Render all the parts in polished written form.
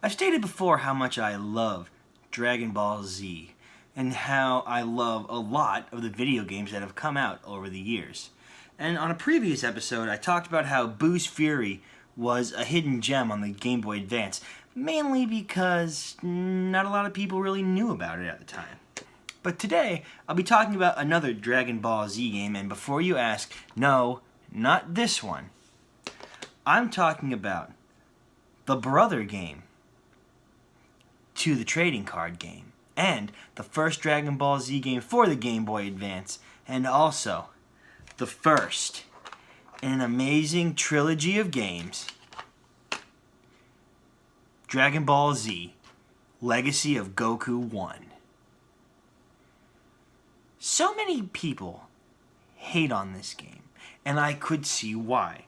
I've stated before how much I love Dragon Ball Z and how I love a lot of the video games that have come out over the years. And on a previous episode, I talked about how Boo's Fury was a hidden gem on the Game Boy Advance, mainly because not a lot of people really knew about it at the time. But today, I'll be talking about another Dragon Ball Z game, and before you ask, no, not this one. I'm talking about the brother game to the trading card game, and the first Dragon Ball Z game for the Game Boy Advance, and also the first in an amazing trilogy of games, Dragon Ball Z, Legacy of Goku 1. So many people hate on this game, and I could see why.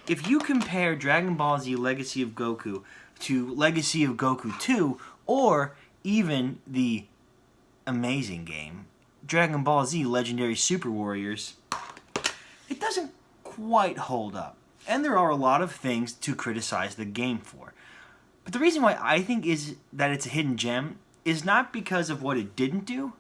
If you compare Dragon Ball Z Legacy of Goku to Legacy of Goku 2, or even the amazing game, Dragon Ball Z Legendary Super Warriors, it doesn't quite hold up. And there are a lot of things to criticize the game for. But the reason why I think is that it's a hidden gem is not because of what it didn't do,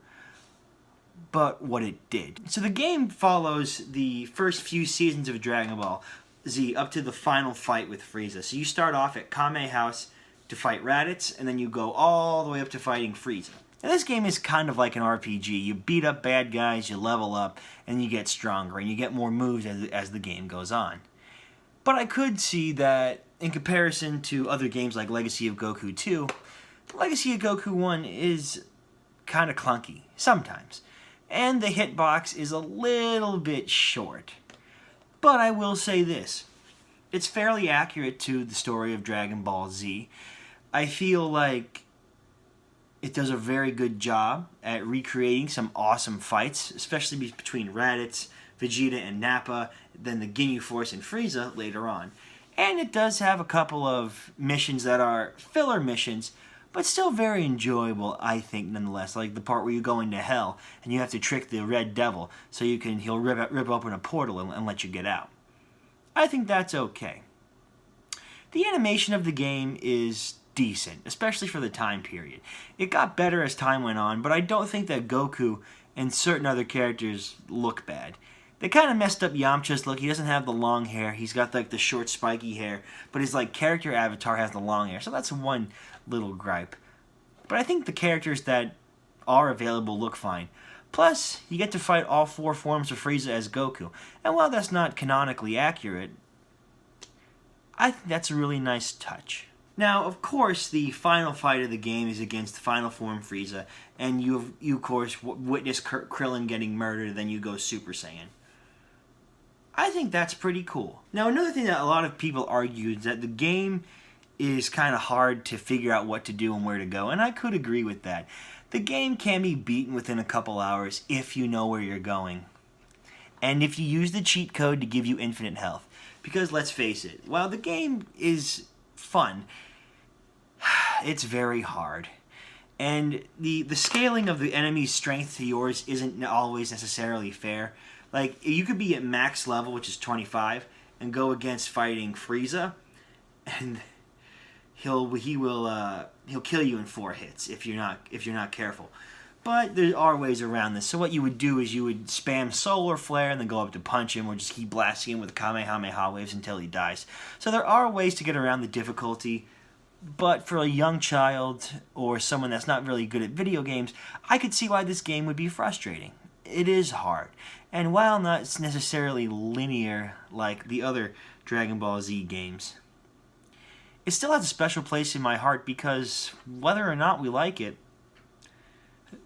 but what it did. So the game follows the first few seasons of Dragon Ball Z up to the final fight with Frieza. So you start off at Kame House to fight Raditz, and then you go all the way up to fighting Frieza. Now this game is kind of like an RPG. You beat up bad guys, you level up, and you get stronger, and you get more moves as the game goes on. But I could see that in comparison to other games like Legacy of Goku 2, Legacy of Goku 1 is kind of clunky, sometimes. And the hitbox is a little bit short. But I will say this, it's fairly accurate to the story of Dragon Ball Z. I feel like it does a very good job at recreating some awesome fights, especially between Raditz, Vegeta, and Nappa, then the Ginyu Force and Frieza later on. And it does have a couple of missions that are filler missions, but still very enjoyable, I think, nonetheless. Like the part where you go into hell and you have to trick the Red Devil so he'll rip open a portal and let you get out. I think that's okay. The animation of the game is decent, especially for the time period. It got better as time went on, but I don't think that Goku and certain other characters look bad. They kind of messed up Yamcha's look. He doesn't have the long hair. He's got like the short spiky hair, but his character avatar has the long hair. So that's one little gripe. But I think the characters that are available look fine. Plus, you get to fight all four forms of Frieza as Goku. And while that's not canonically accurate, I think that's a really nice touch. Now, of course, the final fight of the game is against the final form Frieza, and you of course witness Krillin getting murdered, then you go Super Saiyan. I think that's pretty cool. Now, another thing that a lot of people argue is that the game is kind of hard to figure out what to do and where to go, and I could agree with that. The game can be beaten within a couple hours if you know where you're going, and if you use the cheat code to give you infinite health. Because let's face it, while the game is fun, it's very hard. And the scaling of the enemy's strength to yours isn't always necessarily fair. Like, you could be at max level, which is 25, and go against fighting Frieza, and he'll kill you in 4 hits if you're not careful. But there are ways around this. So what you would do is you would spam Solar Flare and then go up to punch him, or just keep blasting him with Kamehameha waves until he dies. So there are ways to get around the difficulty. But for a young child or someone that's not really good at video games, I could see why this game would be frustrating. It is hard. And while not necessarily linear like the other Dragon Ball Z games, it still has a special place in my heart because whether or not we like it,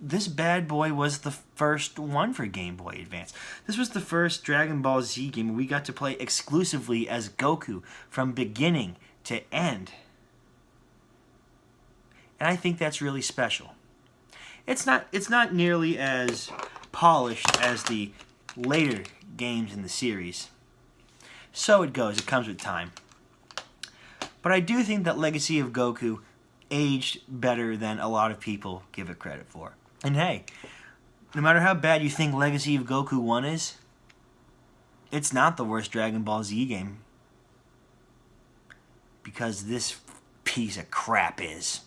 this bad boy was the first one for Game Boy Advance. This was the first Dragon Ball Z game we got to play exclusively as Goku from beginning to end. And I think that's really special. It's not nearly as polished as the later games in the series. So it goes, it comes with time. But I do think that Legacy of Goku aged better than a lot of people give it credit for. And hey, no matter how bad you think Legacy of Goku 1 is, it's not the worst Dragon Ball Z game. Because this piece of crap is.